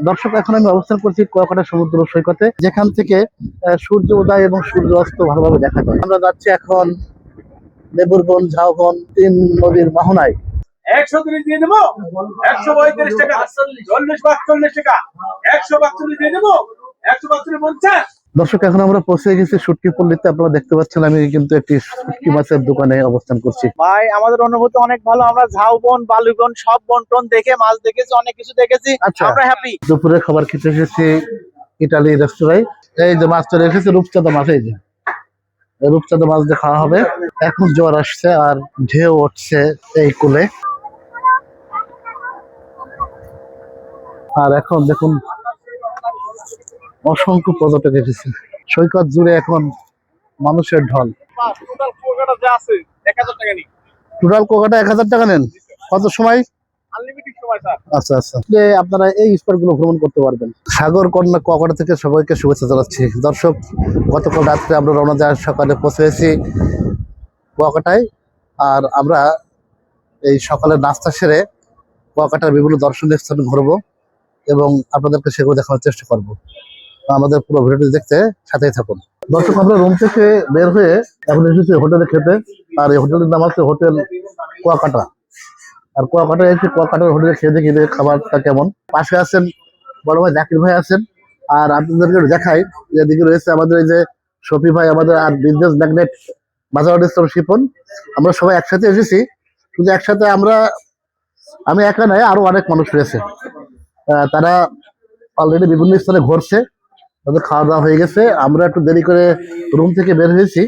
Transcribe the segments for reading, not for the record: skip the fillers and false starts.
দর্শক, এখন আমি অবস্থান করছি কুয়াকাটা সমুদ্র সৈকতে, যেখান থেকে সূর্য উদয় এবং সূর্য অস্ত ভালোভাবে দেখা যায়। আমরা যাচ্ছি এখন লেবুরবন, ঝাউবন, তিন নদীর মোহনায়। 130 দিয়ে দেবো, 135 টাকা, 40 টাকা, 142 দিয়ে দেবো, 142 দর্শক, এখন আমরা পৌঁছে গেছি শুটকি পল্লীতে। আপনারা দেখতে পাচ্ছেন আমি কিন্তু একটি শুটকি মাছের দোকানে অবস্থান করছি। ভাই, আমাদের অনুভূতি অনেক ভালো। আমরা ঝাউবন, বালুবন সব বন্টন দেখে মাছ দেখেছি, অনেক কিছু দেখেছি। আচ্ছা, আমরা হ্যাপি। দুপুরে খাবার খেতে এসেছি ইটালি রেস্তোরাঁয়। এই যে মাছ চলে এসেছে, রূপচাঁদা মাছ। এই যে রূপচাঁদা মাছ দিয়ে খাওয়া হবে। এখন জ্বর আসছে আর ঢেউ উঠছে এই কূলে। আর এখন দেখুন অসংখ্য পর্যটক এসেছে। সৈকত জুড়ে এখন মানুষের ঢল। টোটাল কুয়াকাটা যা আছে 1000 টাকা নি। টোটাল কোকাটা 1000 টাকা নেন। কত সময়? আনলিমিটেড সময় স্যার। আচ্ছা আচ্ছা, যে আপনারা এই স্পট গুলো ভ্রমণ করতে পারবেন। সাগর কন্যা কুয়াকাটা থেকে সবাইকে শুভেচ্ছা জানাচ্ছি। দর্শক, গতকাল রাত্রে আমরা রওনা দেওয়ার সকালে পৌঁছেছি কুয়াকাটায়। আর আমরা এই সকালে নাস্তা সেরে কুয়াকাটার বিভিন্ন দর্শনীয় স্থান ঘুরবো এবং আপনাদেরকে সেগুলো দেখানোর চেষ্টা করবো। আমাদের পুরো ভিডিওটি দেখতে সাথেই থাকুন। দর্শক, আমরা রুম থেকে বের হয়ে এখন এসেছি হোটেলে খেতে। আর এই হোটেলের নাম আছে হোটেল কুয়াকাটা। আর কুয়াকাটায় এসে কুয়াকাটার হোটেলে খেয়ে দেখি যে খাবারটা কেমন। পাশে আছেন বড় ভাই জাকির ভাই আছেন। আর আপনাদেরকে দেখাই, যেদিকে রয়েছে আমাদের এই যে শফি ভাই, আমাদের আর বিজনেস ম্যাগনেট মাজারুল ইসলাম শিপন। আমরা সবাই একসাথে এসেছি। কিন্তু একসাথে আমি একা নয়, আরো অনেক মানুষ রয়েছে। তারা অলরেডি বিভিন্ন স্থানে ঘুরছে, তাদের খাওয়া দাওয়া হয়ে গেছে। আমরা একটু দেরি করে রুম থেকে বের হয়েছি,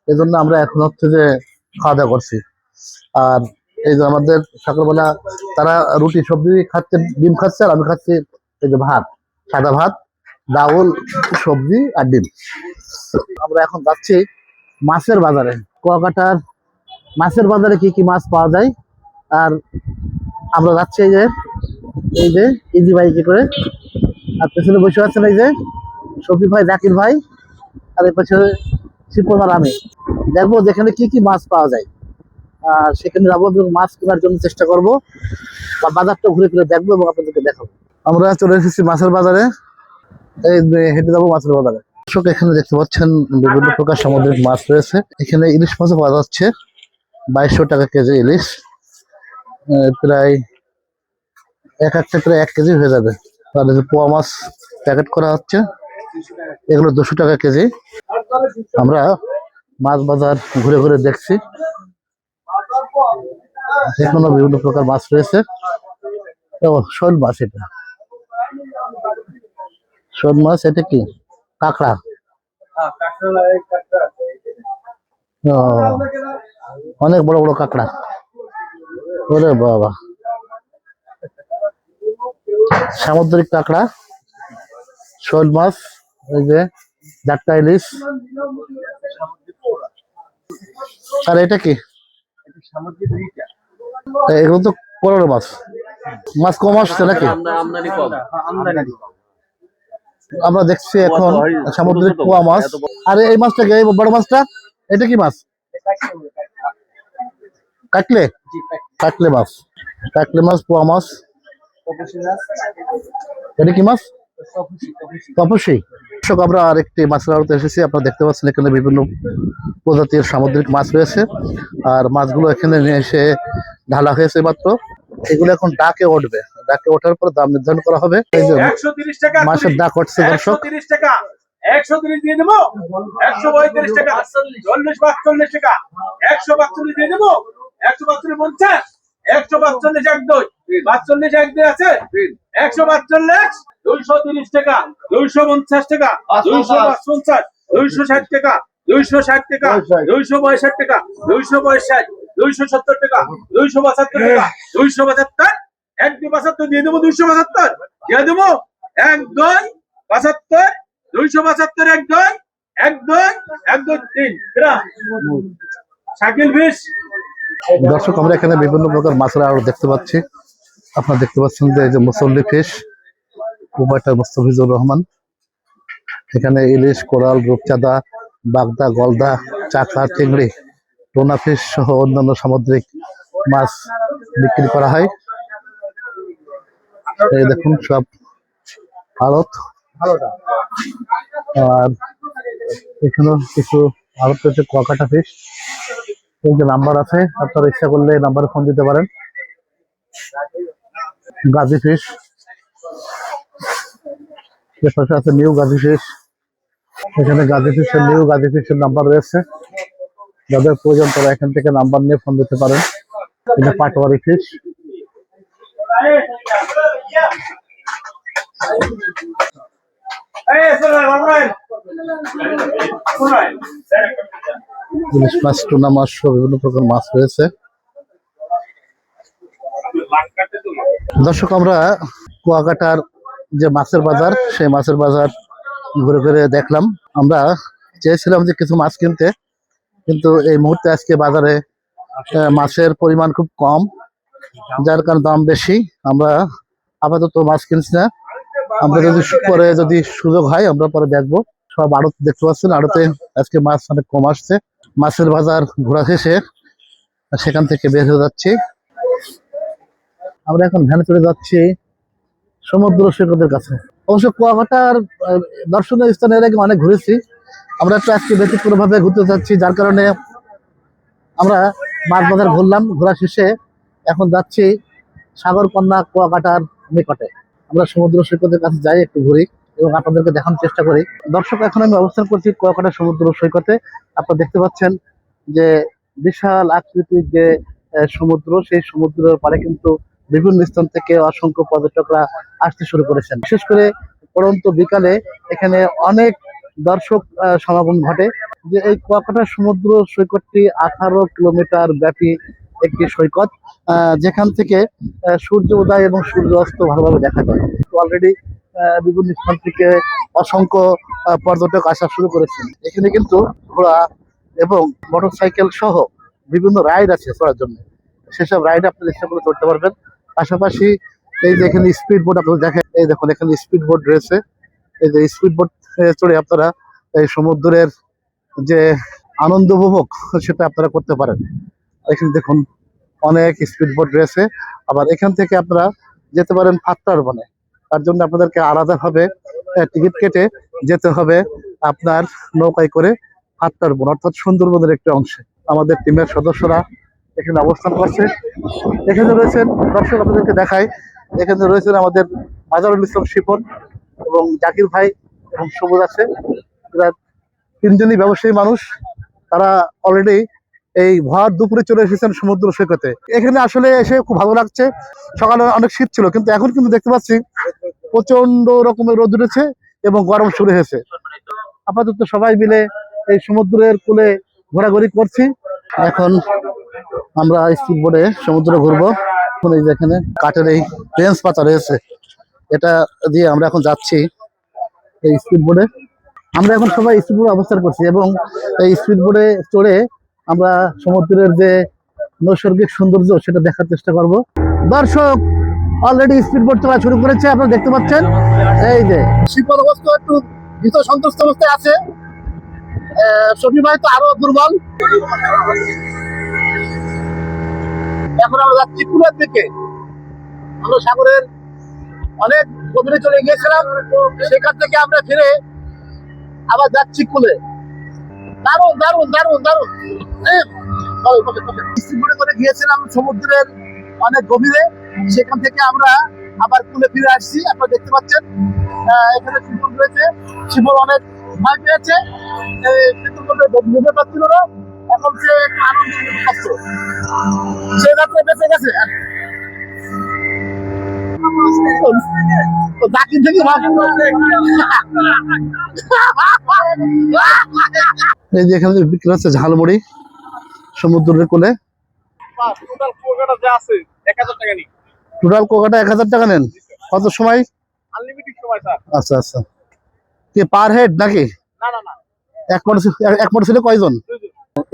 এই জন্য আমরা এখন হচ্ছে যে খাওয়া দাওয়া করছি। আর এই যে আমাদের সকালবেলা তারা রুটি সবজি খাচ্ছে, ডিম খাচ্ছে, আর আমি খাচ্ছি এই যে ভাত, সাদা ভাত, ডাউল, সবজি আর ডিম। আমরা এখন যাচ্ছি মাছের বাজারে। কুয়াকাটার মাছের বাজারে কি কি মাছ পাওয়া যায়। আর আমরা যাচ্ছি এই যে ইজি বাইকে করে। আর পেছনে বসে আছেন এই যে শফি ভাই, জাকির ভাই, আর এর পাশে শিপন আর আমি। দেখবো যেখানে কি কি মাছ পাওয়া যায়, আর সেখানে যাবো এবং মাছ কেনার জন্য চেষ্টা করব, বা বাজারটা ঘুরে ফিরে দেখবো এবং আপনাদেরকে দেখাবো। আমরা চলে এসেছি মাছের বাজারে। এই হেঁটে যাবো মাছের বাজারে। দর্শক, এখানে দেখতে পাচ্ছেন বিভিন্ন প্রকার সামুদ্রিক মাছ রয়েছে। এখানে ইলিশ মাছও পাওয়া যাচ্ছে 2200 টাকা কেজি ইলিশ। প্রায় এক একটা প্রায় 1 কেজি হয়ে যাবে। আর এই যে পোয়া মাছ প্যাকেট করা হচ্ছে, এগুলো 200 টাকা কেজি। আমরা মাছ বাজার ঘুরে ঘুরে দেখছি, এখানে বিভিন্ন প্রকার মাছ রয়েছে। শোল মাছ, এটা শোল মাছ। এটা কি কাঁকড়া? ও, অনেক বড় বড় কাঁকড়া। ওরে বাবা, সামুদ্রিক কাঁকড়া, শোল মাছ, এই যে জাটকা ইলিশ। আর এটা কি? এগুলো তো বড় মাছ। মাছ কম আসছে নাকি? আমরা দেখছি এখন সামুদ্রিক পোয়া মাছ। আর এই মাছটা কি, এই বড় মাছটা? এটা কি মাছ? কাটলে? কাটলে মাছ, কাটলে মাছ, পোয়া মাছ। এটা কি মাছ? তপসী। দর্শক, আমরা আরেকটি মাছের আড়তে এসেছি। আপনারা দেখতে পাচ্ছেন এখানে বিভিন্ন প্রজাতির সামুদ্রিক মাছ রয়েছে। আর মাছগুলো এখানে নিয়ে এসে ঢালা হয়েছে মাত্র। এগুলো এখন ডাকে উঠবে, ডাকে ওঠার পর দাম নির্ধারণ করা হবে। এই যে 130 টাকা, মাছের ডাক উঠছে দর্শক। 130 টাকা, 130 দিয়ে দেবো, 135 টাকা, 40 টাকা, 142 দিয়ে দেবো, 142 142 এক দুই, 42 এক দুই আছে, 142, 230 টাকা, 250 টাকা, 250, 260 টাকা, 260 টাকা, 262 টাকা, 262, 270 টাকা, 272 টাকা, 272, 172 দিয়ে দেবো, 272 দিয়ে দেবো, 1 2 72, 272, 1 2 1 2 1 2 3 শাকিল বিশ। দর্শক, আমরা এখানে বিভিন্ন প্রকার মাছের আড়ত দেখতে পাচ্ছি। আপনারা দেখতে পাচ্ছেন যে এই যে মুসল্লি ফিশ, প্রোপাইটার মুস্তাফিজুর রহমান। এখানে ইলিশ, কোরাল, রূপচাঁদা, বাগদা, গলদা, চাকা, চিংড়ি, টোনা ফিশ সহ অন্যান্য সামুদ্রিক মাছ বিক্রি করা হয়। এই দেখুন সব আড়ত। আর এখানেও কিছু আড়ত রয়েছে, কুয়াকাটা ফিশ। এই যে নাম্বার আছে, আপনারা ইচ্ছা করলে নাম্বারে ফোন দিতে পারেন। গাজী ফিশ, এর পাশে আছে নিউ গাজী ফিশ। এখানে গাজী ফিশের, নিউ গাজী ফিশের নাম্বার রয়েছে, যাদের প্রয়োজন তারা এখান থেকে নাম্বার নিয়ে ফোন দিতে পারেন। এটা পাটোয়ারি ফিশ। ইলিশ মাছ, টুনা মাছ সহ বিভিন্ন প্রকার মাছ রয়েছে। দর্শক, আমরা কুয়াকাটার যে মাছের বাজার, সেই মাছের বাজার ঘুরে ঘুরে দেখলাম। আমরা চেয়েছিলাম যে কিছু মাছ কিনতে, কিন্তু এই মুহূর্তে আজকে বাজারে মাছের পরিমাণ খুব কম, যার কারণে দাম বেশি। আমরা আপাতত মাছ কিনছি না। আমরা পরে যদি সুযোগ হয় আমরা পরে দেখবো। সব আড়ত দেখতে পাচ্ছেন, আড়তে আজকে মাছ অনেক কম আসছে। মাছের বাজার ঘোরা শেষে সেখান থেকে বের হয়ে যাচ্ছি। আমরা এখন ভ্যানে চলে যাচ্ছি সমুদ্র সৈকতের কাছে। অবশ্য কুয়াকাটার দর্শনীয় স্থানে এর আগে অনেক ঘুরেছি, আমরা একটু আজকে ব্যতিক্রম ভাবে ঘুরতে যাচ্ছি, যার কারণে আমরা মাছ বাজার ঘুরলাম। ঘোরা শেষে এখন যাচ্ছি সাগরকন্যা কুয়াকাটার নিকটে। আমরা সমুদ্র সৈকতের কাছে যাই, একটু ঘুরি এবং আপনাদেরকে দেখানোর চেষ্টা করি। দর্শক, এখন আমি অবস্থান করছি কুয়াকাটা সমুদ্র সৈকতে। আপনারা দেখতে পাচ্ছেন যে বিশাল আকৃতির যে সমুদ্র, সেই সমুদ্রের পাড়ে কিন্তু বিভিন্ন স্থান থেকে অসংখ্য পর্যটকরা আসতে শুরু করেছেন। বিশেষ করে পড়ন্ত বিকালে এখানে অনেক দর্শক সমাগম ঘটে। যে এই কুয়াকাটা সমুদ্র সৈকতটি 18 কিলোমিটার ব্যাপী একটি সৈকত, যেখান থেকে সূর্য উদয় এবং সূর্য অস্ত ভালোভাবে দেখা যায়। অলরেডি বিভিন্ন স্থান থেকে অসংখ্য পর্যটক আসা শুরু করেছেন। এখানে কিন্তু ঘোড়া এবং মোটরসাইকেল সহ বিভিন্ন রাইড আছে চড়ার জন্য, সেসব রাইড আপনারা ইচ্ছা করে চড়তে পারবেন। পাশাপাশি এই যে এখানে স্পিড বোট আপনারা দেখেন, এই দেখুন এখানে স্পিড বোট রয়েছে। এই যে স্পিড বোট চড়ে আপনারা এই সমুদ্রের যে আনন্দ উপভোগ সেটা আপনারা করতে পারেন। এখানে দেখুন অনেক স্পিড বোট রয়েছে। আবার এখান থেকে আপনারা যেতে পারেন ফাত্তার বনে, তার জন্য আপনাদেরকে আলাদাভাবে টিকিট কেটে যেতে হবে আপনার নৌকায় করে ফাত্তার বন, অর্থাৎ সুন্দরবনের একটি অংশে। আমাদের টিমের সদস্যরা এখানে অবস্থান করছে। এখানে রয়েছেন, দর্শক আপনাদেরকে দেখায়, এখানে রয়েছেন আমাদের মাজারুল ইসলাম শিপন এবং জাকির ভাই এবং সবুজ আছে। এরা তিনজনই ব্যবসায়ী মানুষ। তারা অলরেডি এই ভর দুপুরে চলে এসেছেন সমুদ্র সৈকতে। এখানে আসলে এসে খুব ভালো লাগছে। সকালে অনেক শীত ছিল, কিন্তু এখন কিন্তু দেখতে পাচ্ছি প্রচন্ড রকমের রোদ উঠেছে এবং গরম শুরু হয়েছে। আপাতত সবাই মিলে এই সমুদ্রের কূলে ঘোরাঘুরি করছি। এখন আমরা স্পিড বোটে সমুদ্রে ঘুরবো। এখন এই যেখানে কাঠের এই বেঞ্চ পাতা রয়েছে, এটা দিয়ে আমরা এখন যাচ্ছি এই স্পিড বোটে। আমরা এখন সবাই স্পিড বোটে অবস্থান করছি এবং এই স্পিড বোটে চড়ে আমরা সমুদ্রের যে নৈসর্গিক সৌন্দর্য সেটা দেখার চেষ্টা করব। দর্শক, অলরেডি স্পিড বোট চলা শুরু করেছে, আপনারা দেখতে পাচ্ছেন। এই যে শিপন অবস্থা একটু ভীত সন্তুষ্ট অবস্থায় আছে, শফি ভাই তো আরো দুর্বল। এখন আমরা যাচ্ছি কুলের দিকে। আমরা সাগরের অনেক গভীরে চলে গিয়েছিলাম, সেখান থেকে আমরা ফিরে আবার যাচ্ছি কুলে। দারুণ দারুণ দারুণ দারুণ। স্পিড করে গিয়েছিলাম সমুদ্রের অনেক গভীরে, সেখান থেকে আমরা আবার কুলে ফিরে আসছি। আপনারা দেখতে পাচ্ছেন এখানে শিপন রয়েছে। শিপন অনেক ভয় পেয়েছে, কিন্তু বুঝতে পারছিল না। এখন সে একটু আনন্দ পাচ্ছে, সে যাত্রা বেঁচে গেছে। জাকির থেকে এই যে এখানে বিক্রি হচ্ছে ঝালমুড়ি সমুদ্রের কোলে। টোটাল কোকাটা 1000 টাকা নেন। কত সময়? আচ্ছা আচ্ছা, কি পার হেড নাকি? এক মোটরসাইকেলে কয়জন?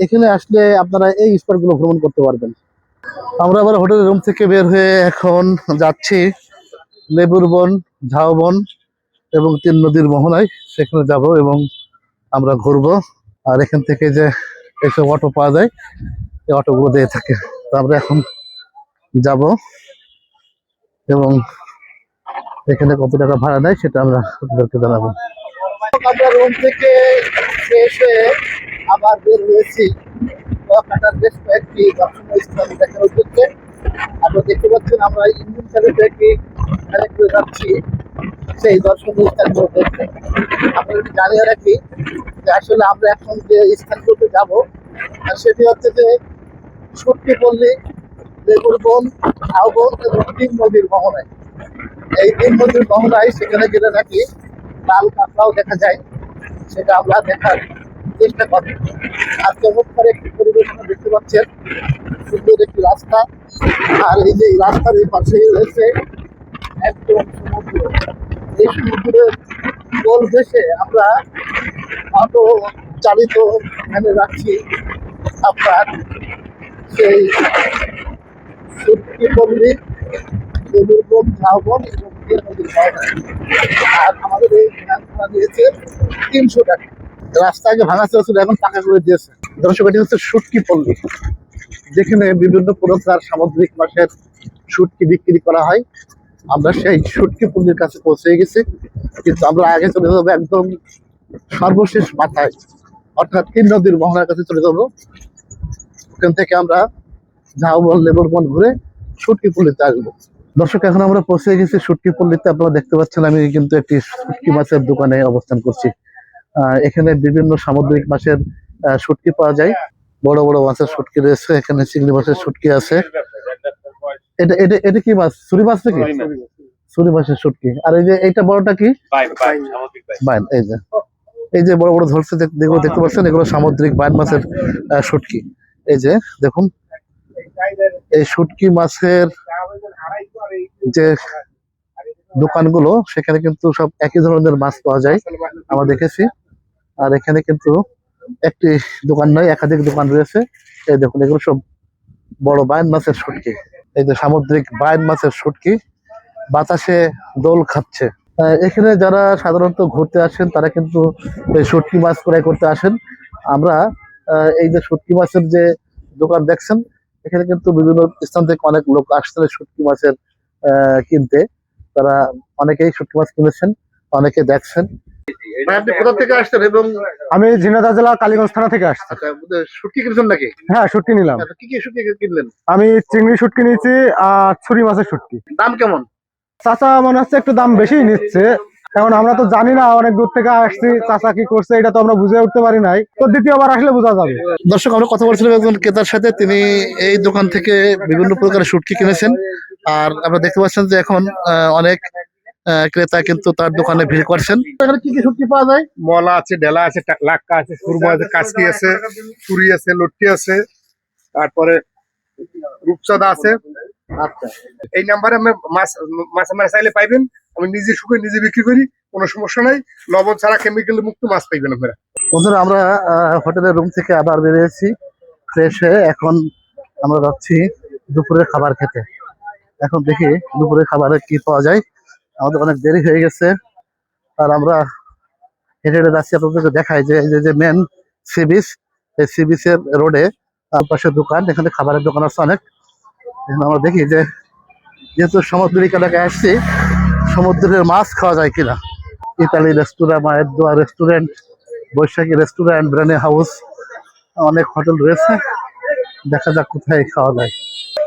এখানে আসলে আপনারা এই স্পট গুলো ভ্রমণ করতে পারবেন। আমরা আবার হোটেলের রুম থেকে বের হয়ে এখন যাচ্ছি লেবুর বন, ঝাউবন এবং 3 নদীর মোহনায়, সেখানে যাব এবং আমরা ঘুরবো। আর এখান থেকে যে এইসব অটো পাওয়া যায়, এই অটোগুলো দিয়ে থাকে। তো আমরা এখন যাব এবং এখানে কত টাকা ভাড়া নেয় সেটা আমরা আপনাদেরকে জানাবো। আমরা রুম থেকে এসে আবার বের হয়েছি কুয়াকাটার বেশ কয়েকটি দর্শনীয় স্থান দেখার উদ্দেশ্যে। আপনারা দেখতে পাচ্ছেন আমরা ইঞ্জিন চালিত একটি গাড়ি করে যাচ্ছি সেই দর্শনীয় স্থানগুলো দেখতে। আপনাদেরকে জানিয়ে রাখি যে আসলে আমরা এখন যে স্থানগুলোতে যাবো সেটি হচ্ছে যে সুটকিপল্লী, লেবুরবন, ঝাউবন এবং তিন নদীর মোহনায়। এই তিন নদীর মোহনায় সেখানে গেলে নাকি লাল কাঁকড়াও দেখা যায়, সেটা আমরা দেখার চেষ্টা করব। আর চমৎকার একটি পরিবেশনা দেখতে পাচ্ছেন, সুন্দর একটি রাস্তা। আর এই যে রাস্তার এই পাশেই রয়েছে একদম সমুদ্র। এই সমুদ্রের কোল ঘেঁষে আমরা অটো চালিত ভ্যানে রাখছি আপনার সেই সুটকিপল্লী, লেবুরবন, ঝাউবন এবং তিন নদীর মোহনায়। আর আমাদের এই ভ্যান ভাড়া দিয়েছে 300 টাকা। রাস্তা আগে ভাঙা ছিল, এখন পাকা করে দিয়েছে। দর্শক, এটি হচ্ছে সুটকিপল্লী, যেখানে বিভিন্ন প্রকার সামুদ্রিক মাছের শুটকি বিক্রি করা হয়। আমরা সেই সুটকিপল্লীর কাছে পৌঁছে গেছি, কিন্তু আমরা আগে চলে যাবো একদম সর্বশেষ মাথায়, অর্থাৎ তিন নদীর মোহনার কাছে চলে যাবো। ওখান থেকে আমরা ঝাউবন, লেবুরবন ঘুরে সুটকিপল্লীতে আসবো। দর্শক, এখন আমরা পৌঁছে গেছি সুটকিপল্লীতে। আপনারা দেখতে পাচ্ছেন আমি কিন্তু একটি শুটকি মাছের দোকানে অবস্থান করছি। এখানে বিভিন্ন সামুদ্রিক মাছের শুটকি পাওয়া যায়। বড় বড় মাছের শুটকি রয়েছে, এখানে চিংড়ি মাছের শুটকি আছে। এটা এটা এটা কি মাছ? ছুরি মাছ নাকি? ছুরি মাছের শুটকি। আর এই যে এইটা বড়টা কি? বাইন। এই যে বড় বড় ধরছে দেখতে পাচ্ছেন, এগুলো সামুদ্রিক বাইন মাছের শুটকি। এই যে দেখুন, এই শুটকি মাছের যে দোকানগুলো, সেখানে কিন্তু সব একই ধরনের মাছ পাওয়া যায়, আমরা দেখেছি। আর এখানে কিন্তু একটি দোকান নয়, একাধিক দোকান রয়েছে। এই দেখুন, এগুলো সব বড় বাইন মাছের শুটকি। এই যে সামুদ্রিক বাইন মাছের শুটকি বাতাসে দোল খাচ্ছে। এখানে যারা সাধারণত ঘুরতে আসেন তারা কিন্তু এই শুটকি মাছ ক্রয় করতে আসেন। আমরা এই যে শুটকি মাছের যে দোকান দেখছেন, এখানে কিন্তু বিভিন্ন স্থান থেকে অনেক লোক আসছেন শুটকি মাছের কিনতে। তারা অনেকেই শুটকি মাছ কিনেছেন, অনেকে দেখছেন। আপনি কোথা থেকে আসছেন? এবং আমি ঝিনাইদহ জেলা কালীগঞ্জ থানা থেকে আসছি। শুটকি কিনেছেন নাকি? হ্যাঁ, শুটকি নিলাম। কি কি শুটকি কিনলেন? আমি চিংড়ি শুটকি নিয়েছি আর ছুরি মাছের শুটকি। দাম কেমন? চাচা মনে হচ্ছে একটু দাম বেশি নিচ্ছে। এখন আমরা তো জানি না, অনেক দূর থেকে আসছি, চাচা কি করছে এটা তো আমরা বুঝে উঠতে পারি নাই। তো দ্বিতীয়বার আসলে বোঝা যাবে। দর্শক, আমরা কথা বলছিলাম একজন ক্রেতার সাথে, তিনি এই দোকান থেকে বিভিন্ন প্রকারের শুটকি কিনেছেন। আর আপনারা দেখতে পাচ্ছেন যে এখন অনেক ক্রেতা কিন্তু তার দোকানে ভিড় করছেন। এখানে কি কি শুটকি পাওয়া যায়? মলা আছে, ডেলা আছে, লাক্কা আছে, সুরমা আছে, কাচকি আছে, চুরি আছে, লটকি আছে, তারপরে রূপচাঁদা আছে। আচ্ছা, এই নাম্বারে আমি মাছ আমার চাইলে পাইবেন। আমি নিজে শুকিয়ে নিজে বিক্রি করি, কোনো সমস্যা নাই। লবণ ছাড়া কেমিক্যাল মুক্ত মাছ পাইবেন আপনারা। বন্ধুরা, আমরা হোটেলের রুম থেকে আবার বেরিয়েছি ফ্রেশ হয়ে। এখন আমরা যাচ্ছি দুপুরের খাবার খেতে। এখন দেখি দুপুরের খাবারে কি পাওয়া যায়। আমাদের অনেক দেরি হয়ে গেছে, আর আমরা হেঁটে হেঁটে যাচ্ছি। আপনাদেরকে দেখাই যে এই যে মেন সি বিচ, এই সি বিচের রোডে পাশে দোকান, এখানে খাবারের দোকান আছে অনেক। এখানে আমরা দেখি যে যেহেতু সামুদ্রিক এলাকায় আসছি, সমুদ্রের মাছ খাওয়া যায় কিনা। ইতালি রেস্টুরেন্ট, মায়ের দোয়া রেস্টুরেন্ট, বৈশাখী রেস্টুরেন্ট, ব্রানি হাউস, অনেক হোটেল রয়েছে। দেখা যাক কোথায় খাওয়া যায়।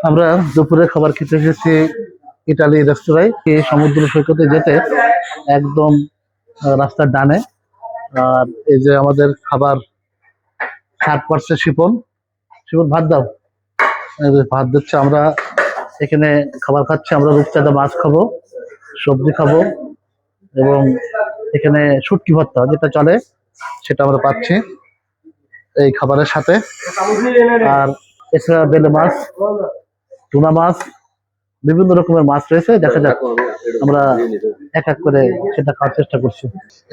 আমরা দুপুরে খাবার খেতে এসেছি ইটালি রেস্টুরেন্ট। এই সমুদ্র সৈকতে যেতে একদম রাস্তার ডানে। আর এই যে আমাদের খাবার সার্ভ করছে শিপন। শিপন, ভাত দাও। এই যে ভাত দিচ্ছে। আমরা এখানে খাবার খাচ্ছি। আমরা রূপচাঁদা মাছ খাবো, সবজি খাবো, এবং এখানে শুটকি ভর্তা যেটা চলে সেটা আমরা পাচ্ছি এই খাবারের সাথে। আর এছাড়া বেলে মাছ, টুনা মাছ, বিভিন্ন রকমের মাছ রয়েছে। দেখা যাক, আমরা এক এক করে সেটা খাওয়ার চেষ্টা করছি।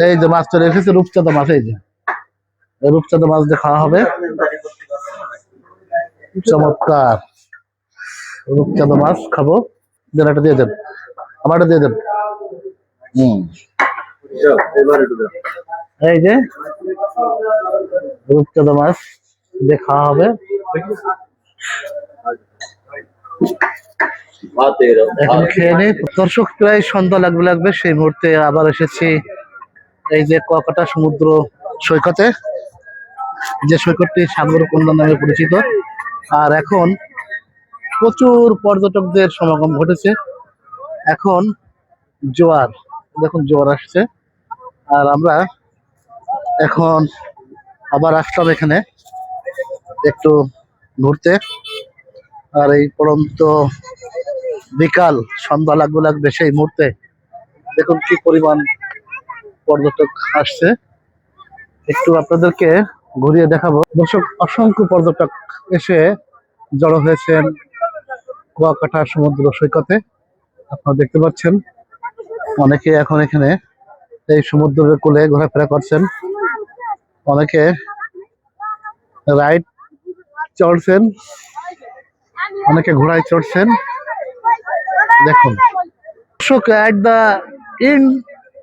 এই যে মাছ চলে এসেছে, রূপচাঁদা মাছ। এই যে রূপচাঁদা মাছ দিয়ে খাওয়া হবে। চমৎকার রূপচাঁদা মাছ খাবো। দেন, একটা দিয়ে দেন, আমারটা দিয়ে দেন। এই যে রূপচাঁদা মাছ দিয়ে খাওয়া হবে। এখন খেয়ে নিই। দর্শক প্রায় সন্ধ্যা লাগবে লাগবে সেই মুহূর্তে আবার এসেছি এই যে কুয়াকাটা সমুদ্র সৈকতে, যে সৈকতটি সাগর কন্যা নামে পরিচিত। আর এখন প্রচুর পর্যটকদের সমাগম ঘটেছে। এখন জোয়ার, দেখুন জোয়ার আসছে। আর আমরা এখন আবার আসলাম এখানে একটু ঘুরতে। আর এই পরন্ত বিকাল সন্ধ্যা লাগবে লাগবে সেই মুহূর্তে দেখুন কি পরিমাণ পর্যটক আসছে। একটু আপনাদেরকে ঘুরিয়ে দেখাবো। দর্শক, অসংখ্য পর্যটক এসে জড়ো হয়েছেন কুয়াকাটা সমুদ্র সৈকতে। আপনারা দেখতে পাচ্ছেন অনেকে এখন এখানে এই সমুদ্রের কোলে ঘোরাফেরা করছেন, অনেকে রাইড চড়ছেন, অনেকে ঘোড়ায় চড়ছেন। দেখুন দর্শক, এট দা ইন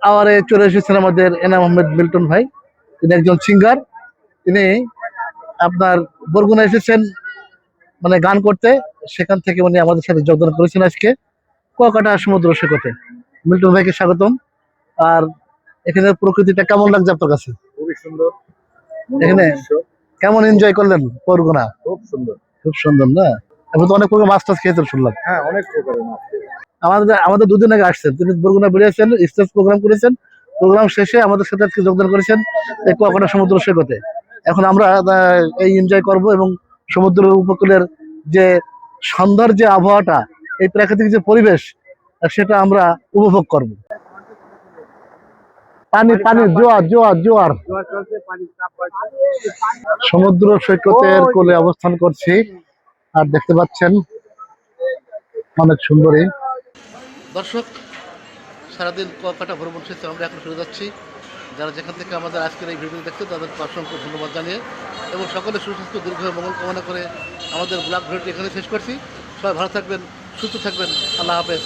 আওয়ারে চলে এসেছেন আমাদের এনাম আহমেদ মিল্টন ভাই। তিনি একজন সিঙ্গার। তিনি আপনার বরগুনা এসেছেন মানে গান করতে, সেখান থেকে উনি আমাদের সাথে যোগদান করেছেন আজকে কুয়াকাটা সমুদ্র সৈকতে। মিল্টন ভাইকে স্বাগতম। আর এখানে প্রকৃতিটা কেমন লাগছে আপনার কাছে? খুবই সুন্দর, এখানে কেমন এনজয় করলেন বরগুনা? খুব সুন্দর। খুব সুন্দর না? এখন তো অনেক প্রকার মাছ টাছ খেয়েছেন শুনলাম। হ্যাঁ, অনেক প্রকারের মাছ। আমাদের দুদিন আগে আসছেন, তিনি বরগুনা বেরিয়েছেন, স্টেজ প্রোগ্রাম করেছেন। প্রোগ্রাম শেষে আমাদের সাথে আজকে যোগদান করেছেন এই কুয়াকাটা সমুদ্র সৈকতে। এখন আমরা এই এনজয় করব এবং সমুদ্র উপকূলের যে সন্ধ্যার যে আবহাওয়াটা, এই প্রাকৃতিক যে পরিবেশ, সেটা আমরা উপভোগ করব। পানি পানি জোয়ার জোয়ার জোয়ার সমুদ্র সৈকতের কোলে অবস্থান করছি। আর দেখতে পাচ্ছেন অনেক সুন্দরী। দর্শক, সারাদিন কুয়াকাটা ভ্রমণ শেষে আমরা এখন ফিরে যাচ্ছি। যারা যেখান থেকে আমাদের আজকের এই ভিডিও দেখছে তাদেরকে অসংখ্য ধন্যবাদ জানিয়ে এবং সকলে সুস্বাস্থ্য দীর্ঘ মঙ্গল কামনা করে আমাদের ব্লগ ভিডিওটি এখানে শেষ করছি। সবাই ভালো থাকবেন, সুস্থ থাকবেন। আল্লাহ হাফেজ।